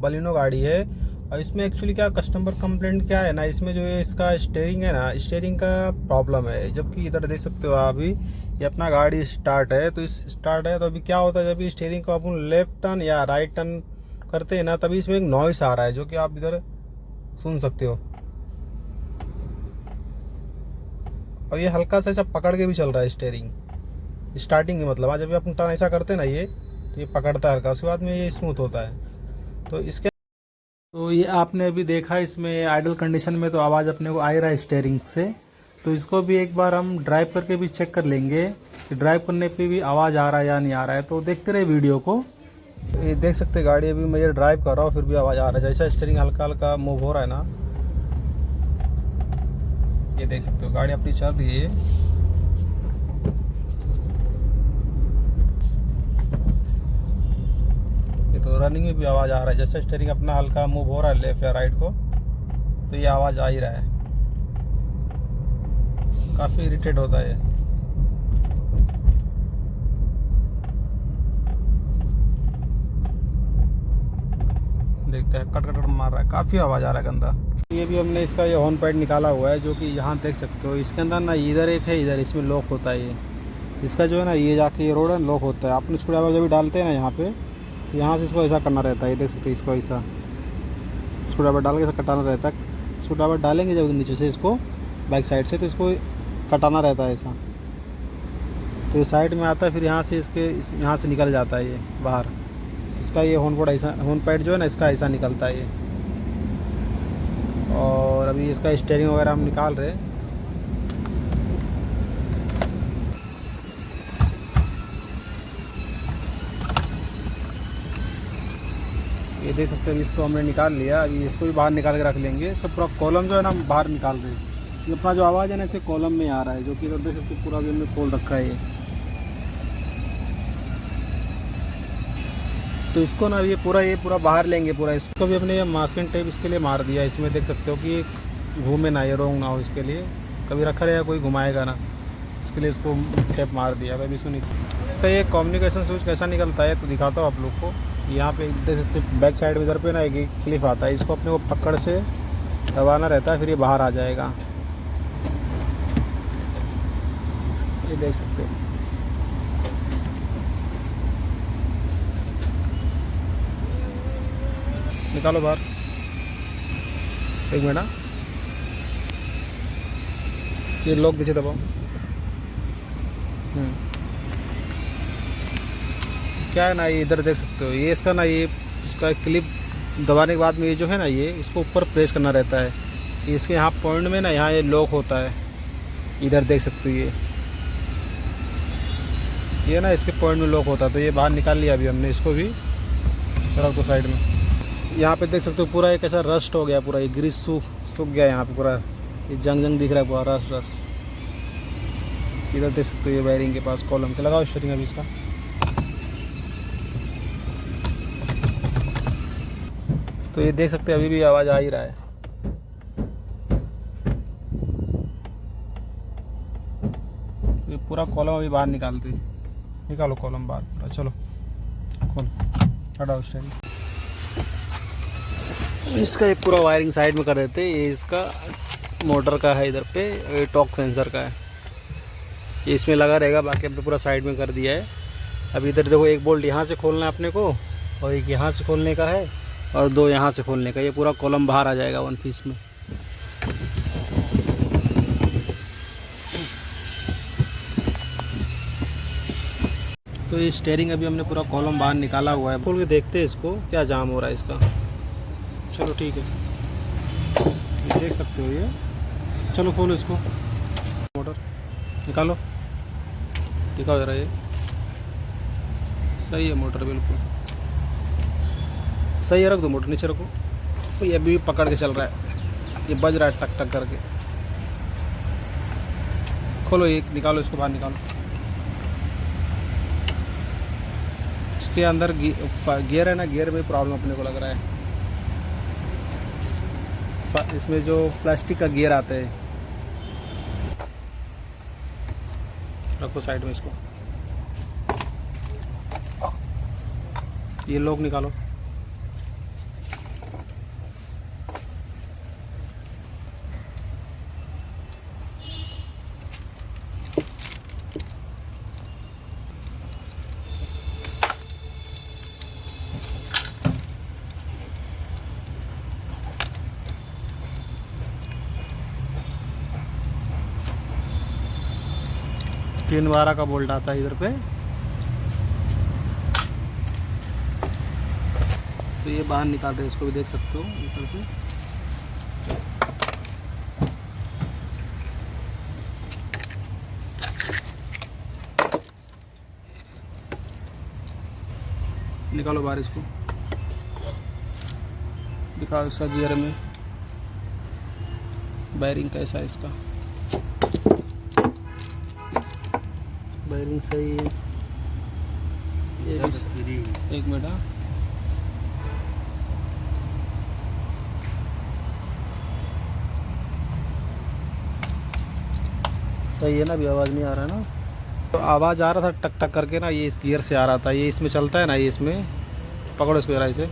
Baleno गाड़ी है। और इसमें एक्चुअली क्या कस्टमर कंप्लेंट क्या है ना, इसमें जो है इसका स्टीयरिंग है ना, स्टीयरिंग का प्रॉब्लम है। जबकि इधर देख सकते हो आप भी, ये अपना गाड़ी स्टार्ट है, तो इस स्टार्ट है तो अभी क्या होता है, जब स्टीयरिंग को अपन लेफ्ट टर्न या राइट टर्न करते हैं ना, तभी इसमें एक नॉइस आ रहा है जो कि आप इधर सुन सकते हो। और ये हल्का सा ऐसा पकड़ के भी चल रहा है स्टीयरिंग स्टार्टिंग में, मतलब जब अपन टर्न ऐसा करते हैं ना ये, तो ये पकड़ता है हल्का, उसके बाद में ये स्मूथ होता है। तो इसके तो ये आपने अभी देखा, इसमें आइडल कंडीशन में तो आवाज़ अपने को आ ही रहा है स्टीयरिंग से। तो इसको भी एक बार हम ड्राइव करके भी चेक कर लेंगे कि ड्राइव करने पे भी आवाज़ आ रहा है या नहीं आ रहा है। तो देखते रहे वीडियो को। तो ये देख सकते हैं गाड़ी अभी मैं ये ड्राइव कर रहा हूँ, फिर भी आवाज़ आ रहा है, जैसा स्टीयरिंग हल्का हल्का मूव हो रहा है ना, ये देख सकते हो गाड़ी अपनी चल रही है। तो रनिंग में भी आवाज़ आ रहा है, जैसे स्टीयरिंग अपना हल्का मूव हो रहा है लेफ्ट या राइट को, तो ये आवाज़ आ ही रहा है। काफ़ी इरिटेट होता है। देखते हैं, कट कट कट मार रहा है, काफ़ी आवाज़ आ रहा है गंदा। ये भी हमने इसका ये हॉर्न पैड निकाला हुआ है, जो कि यहाँ देख सकते हो इसके अंदर ना इधर एक है, इधर इसमें लॉक होता है। ये इसका जो है ना, ये जाके ये रोड है लॉक होता है। आपने स्क्रू ड्राइवर जब भी डालते हैं ना यहाँ पे, तो यहाँ से इसको ऐसा करना रहता है। ये देख सकते हैं, इसको ऐसा स्क्रू ड्राइवर डाल के ऐसा कटाना रहता है। स्क्रू ड्राइवर डालेंगे जब नीचे से इसको बैक साइड से, तो इसको कटाना रहता है ऐसा, तो ये साइड में आता है, फिर यहाँ से इसके यहाँ से निकल जाता है ये बाहर। इसका ये हॉर्न पैड ऐसा, हॉर्न पैड जो है ना इसका ऐसा निकलता है ये। और अभी इसका स्टीयरिंग वगैरह हम निकाल रहे हैं। ये देख सकते हैं, इसको हमने निकाल लिया। अभी इसको भी बाहर निकाल के रख लेंगे। सब पूरा कॉलम जो है ना हम बाहर निकाल रहे हैं। ये अपना जो आवाज़ है ना, इसे कॉलम में आ रहा है, जो कि इधर देख सकते हो पूरा भी हमने खोल रखा है ये। तो इसको ना ये पूरा बाहर लेंगे पूरा। इसको भी अपने ये मास्किंग टेप इसके लिए मार दिया। इसमें देख सकते हो कि घूमे ना, ये रोंग ना हो, इसके लिए कभी रखा रहेगा कोई घुमाएगा ना, इसके लिए इसको टेप मार दिया। अभी इसको इसका ये कम्युनिकेशन स्विच कैसा निकलता है तो दिखाता हूँ आप लोग को। यहाँ पे देख सकते बैक साइड में इधर पे ना एक क्लिप आता है, इसको अपने को पकड़ से दबाना रहता है, फिर ये बाहर आ जाएगा। ये देख सकते हो, निकालो बाहर। एक मिनट, ये लॉक पीछे दबाओ। क्या है ना, ये इधर देख सकते हो, ये इसका ना ये इसका क्लिप दबाने के बाद में ये जो है ना, ये इसको ऊपर प्रेस करना रहता है। इसके यहाँ पॉइंट में ना, यहाँ ये लॉक होता है। इधर देख सकते हो ये ना इसके पॉइंट में लॉक होता है। तो ये बाहर निकाल लिया अभी हमने, इसको भी रख दो साइड में। यहाँ पे देख सकते हो पूरा एक ऐसा रस्ट हो गया, पूरा ये ग्रीस सूख गया यहाँ पे पूरा, ये जंग दिख रहा है पूरा रस्ट। इधर देख सकते हो ये वायरिंग के पास कॉलम के लगाओ स्टीयरिंग अभी इसका। तो ये देख सकते हैं अभी भी आवाज़ आ ही रहा है। तो ये पूरा कॉलम अभी बाहर निकालो कॉलम बाहर। चलो खोल, हटाओ स्टीयरिंग। इसका ये पूरा वायरिंग साइड में कर देते। ये इसका मोटर का है, इधर पे ये टॉर्क सेंसर का है, ये इसमें लगा रहेगा। बाकी हमने पूरा साइड में कर दिया है। अब इधर देखो, एक बोल्ट यहाँ से खोलना है अपने को, और एक यहाँ से खोलने का है, और दो यहाँ से खोलने का। ये पूरा कॉलम बाहर आ जाएगा वन पीस में। तो ये स्टीयरिंग अभी हमने पूरा कॉलम बाहर निकाला हुआ है। खोल के देखते हैं इसको क्या जाम हो रहा है इसका। चलो ठीक है, ये देख सकते हो ये। चलो खोलो इसको, मोटर निकालो, दिखाओ जरा। ये सही है मोटर, बिल्कुल सही है। रख दो मोटर नीचे रखो। तो ये अभी पकड़ के चल रहा है, ये बज रहा है टक टक करके। खोलो, एक निकालो इसको बाहर निकालो। इसके अंदर गियर है ना, गियर में प्रॉब्लम अपने को लग रहा है। इसमें जो प्लास्टिक का गियर आता है, रखो साइड में इसको। ये लॉक निकालो। 3/12 का बोल्ट आता है इधर पे। तो ये बाहर निकाल रहे हैं, इसको भी देख सकते हो ऊपर से। निकालो बाहर इसको, दिखाओ इसका गियर में बैरिंग कैसा है इसका। बैरिंग सही है। ये एक मिनट, सही है ना, अभी आवाज़ नहीं आ रहा है ना। तो आवाज़ आ रहा था टक टक करके ना, ये इस गियर से आ रहा था। ये इसमें चलता है ना, ये इसमें पकड़ो इसको जरा इसे।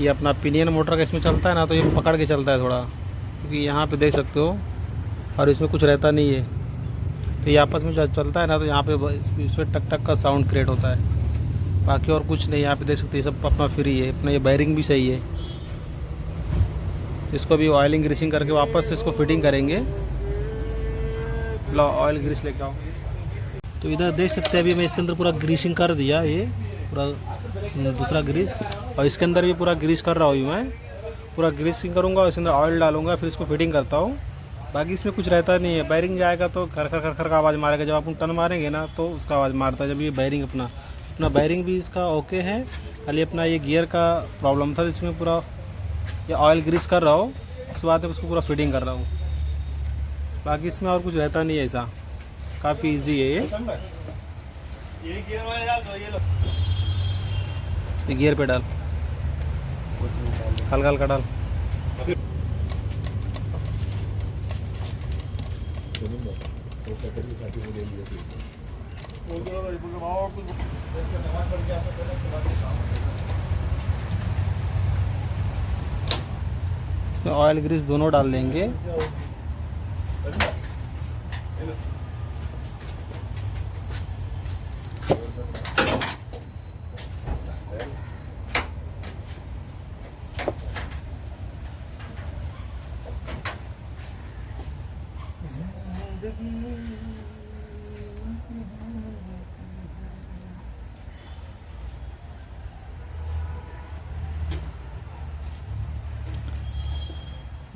ये अपना पिनियन मोटर का इसमें चलता है ना, तो ये पकड़ के चलता है थोड़ा, क्योंकि यहाँ पे देख सकते हो, और इसमें कुछ रहता नहीं है। तो ये आपस में जो चलता है ना, तो यहाँ पे इसमें टक टक का साउंड क्रिएट होता है, बाकी और कुछ नहीं। यहाँ पे देख सकते हो सब अपना फ्री है। अपना ये बैरिंग भी सही है। इसको भी ऑयलिंग ग्रीसिंग करके वापस से इसको फिटिंग करेंगे। लो ऑयल ग्रीस लेके आओ। तो इधर देख सकते हैं, अभी मैं इसके अंदर पूरा ग्रीसिंग कर दिया, ये पूरा दूसरा ग्रीस, और इसके अंदर भी पूरा ग्रीस कर रहा हूँ मैं। पूरा ग्रीसिंग करूँगा, इसके अंदर ऑयल डालूंगा, फिर इसको फिटिंग करता हूँ। बाकी इसमें कुछ रहता नहीं है। बैरिंग जाएगा तो खर खर खर खर का आवाज़ मारेगा। जब आप टर्न मारेंगे ना, तो उसका आवाज़ मारता है। जब ये बैरिंग अपना बैरिंग भी इसका ओके है, खाली अपना ये गियर का प्रॉब्लम था, इसमें पूरा ये ऑयल ग्रीस कर रहा हूँ, उसके बाद में उसको पूरा फिटिंग कर रहा हूँ। बाकी इसमें और कुछ रहता नहीं है ऐसा, काफ़ी इजी है ये गियर पे डाल, हल्का हल्का डाल। इसमें ऑयल ग्रीस दोनों डाल देंगे।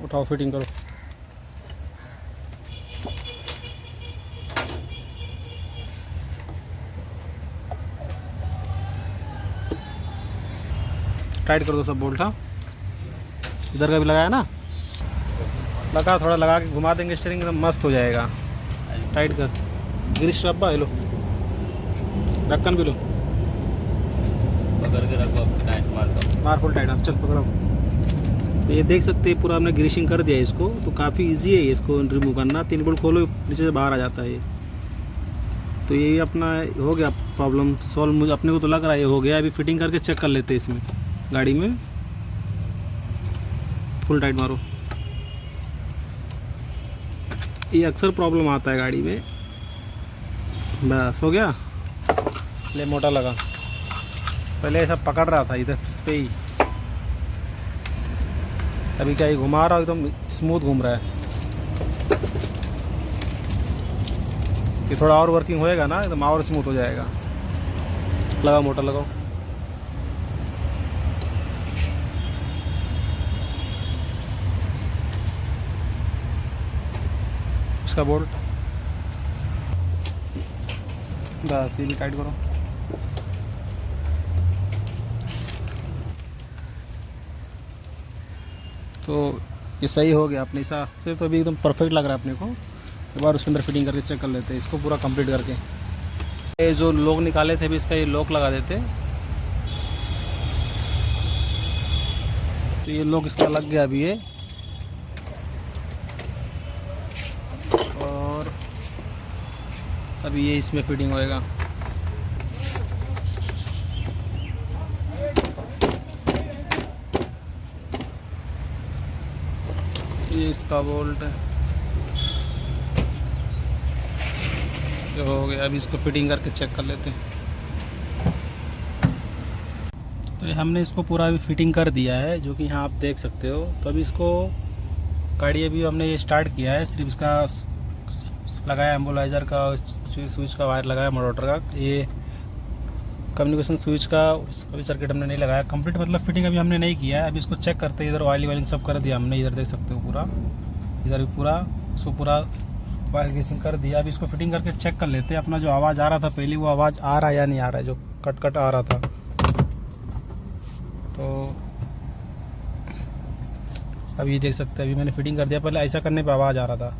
उठाओ, फिटिंग करो। टाइट कर दो सब बोल्ट। हाँ, इधर का भी लगाया ना, लगा, थोड़ा लगा के घुमा देंगे, स्टीयरिंग एकदम मस्त हो जाएगा। टाइट कर, ग्रीस डब्बा लो, ढक्कन भी लो, पकड़ के रखो, टाइट मार दो, मार फुल टाइट। चल पकड़ो। तो ये देख सकते हैं, पूरा हमने ग्रीसिंग कर दिया है इसको। तो काफ़ी इजी है इसको रिमूव करना। 3 बोल्ट खोलो, नीचे से बाहर आ जाता है ये। तो ये अपना हो गया प्रॉब्लम सॉल्व। मुझे अपने को तो लग रहा है ये हो गया। अभी फिटिंग करके चेक कर लेते हैं इसमें गाड़ी में। फुल टाइट मारो। ये अक्सर प्रॉब्लम आता है गाड़ी में। बस हो गया। ले मोटा लगा। पहले ऐसा पकड़ रहा था इधर पे ही, अभी क्या ये घुमा रहा है, एकदम स्मूथ घूम रहा है। ये थोड़ा और वर्किंग होएगा ना, एकदम और स्मूथ हो जाएगा। लगाओ, मोटर लगाओ। इसका बोल्ट बस ये भी टाइट करो। तो ये सही हो गया अपने हिसाब से। तो अभी एकदम परफेक्ट लग रहा है अपने को। एक बार उसके अंदर फिटिंग करके चेक कर लेते हैं इसको पूरा कंप्लीट करके। ये जो लॉक निकाले थे, अभी इसका ये लॉक लगा देते। तो ये लॉक इसका लग गया अभी ये। और अभी ये इसमें फिटिंग होएगा। ये इसका बोल्ट है, ये हो गया। अभी इसको फिटिंग करके चेक कर लेते हैं। तो ये हमने इसको पूरा अभी फिटिंग कर दिया है, जो कि यहाँ आप देख सकते हो। तो अभी इसको गाड़ी अभी हमने ये स्टार्ट किया है, सिर्फ इसका लगाया एम्बुलाइजर का, स्विच का वायर लगाया मोटर का, ये कम्युनिकेशन स्विच का अभी सर्किट हमने नहीं लगाया कंप्लीट, मतलब फिटिंग अभी हमने नहीं किया है। अभी इसको चेक करते हैं, इधर वायरिंग सब कर दिया हमने, इधर देख सकते हो पूरा, इधर भी पूरा उसको पूरा वायर ग्रीसिंग कर दिया। अभी इसको फिटिंग करके चेक कर लेते हैं अपना जो आवाज़ आ रहा था पहले वो आवाज़ आ रहा है या नहीं आ रहा है, जो कट कट आ रहा था। तो अभी देख सकते हैं, अभी मैंने फिटिंग कर दिया, पहले ऐसा करने पे आवाज़ आ रहा था,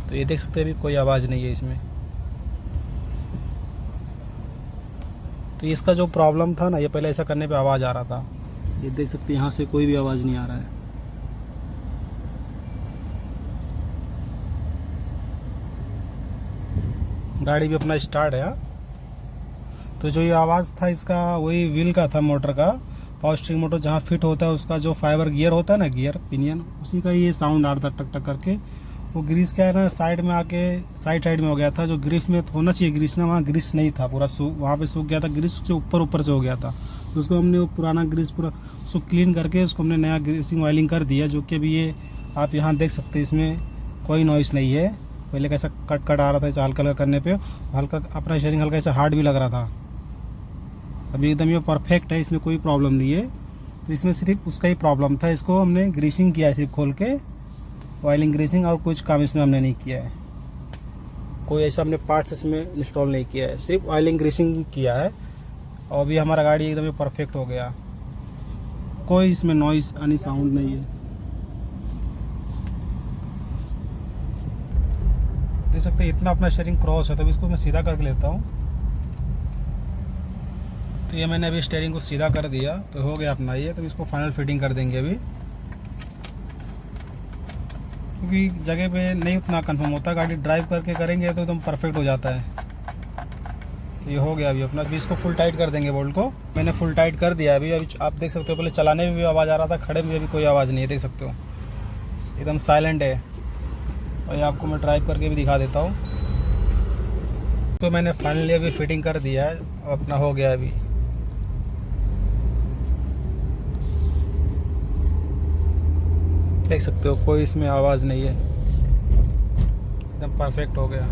तो ये देख सकते हैं अभी कोई आवाज़ नहीं है इसमें। तो इसका जो प्रॉब्लम था ना, ये पहले ऐसा करने पे आवाज़ आ रहा था, ये देख सकते हैं यहाँ से कोई भी आवाज़ नहीं आ रहा है। गाड़ी भी अपना स्टार्ट है। हाँ, तो जो ये आवाज़ था इसका वही व्हील का था, मोटर का, पावर स्टीयरिंग मोटर जहाँ फिट होता है उसका जो फाइबर गियर होता है ना, गियर पिनियन, उसी का ये साउंड आ रहा था टक टक करके। वो ग्रीस क्या है ना, साइड में आके साइड में हो गया था, जो ग्रीस में होना चाहिए ग्रीस ना, वहाँ ग्रीस नहीं था, पूरा वहाँ पे सूख गया था, ग्रीस से ऊपर से हो गया था। तो उसको हमने वो पुराना ग्रीस पूरा उसको क्लीन करके उसको हमने नया ग्रीसिंग ऑयलिंग कर दिया, जो कि अभी ये आप यहाँ देख सकते हैं, इसमें कोई नॉइस नहीं है। पहले कैसा कट कट आ रहा था इसे हल्का हल्का करने पे, हल्का अपना शेयरिंग हल्का ऐसा हार्ड भी लग रहा था। अभी एकदम ये परफेक्ट है, इसमें कोई प्रॉब्लम नहीं है। तो इसमें सिर्फ उसका ही प्रॉब्लम था, इसको हमने ग्रीसिंग किया है सिर्फ खोल के, ऑयलिंग ग्रीसिंग, और कुछ काम इसमें हमने नहीं किया है। कोई ऐसा हमने पार्ट्स इसमें इंस्टॉल नहीं किया है, सिर्फ ऑयलिंग ग्रीसिंग किया है। और अभी हमारा गाड़ी एकदम परफेक्ट हो गया, कोई इसमें नॉइस यानी साउंड नहीं है। देख सकते हैं इतना अपना स्टीयरिंग क्रॉस है, तो इसको मैं सीधा करके लेता हूँ। तो ये मैंने अभी स्टीयरिंग को सीधा कर दिया, तो हो गया अपना ये। तो इसको फाइनल फिटिंग कर देंगे अभी, क्योंकि जगह पे नहीं उतना कंफर्म होता, गाड़ी ड्राइव करके करेंगे तो एकदम परफेक्ट हो जाता है। तो ये हो गया अभी अपना। अभी इसको फुल टाइट कर देंगे बोल्ट को, मैंने फुल टाइट कर दिया अभी आप देख सकते हो। पहले चलाने में भी आवाज़ आ रहा था, खड़े में भी कोई आवाज़ नहीं है, देख सकते हो एकदम साइलेंट है। और ये आपको मैं ड्राइव करके भी दिखा देता हूँ। तो मैंने फाइनली अभी फिटिंग कर दिया है, अपना हो गया अभी। देख सकते हो कोई इसमें आवाज़ नहीं है, एकदम परफेक्ट हो गया।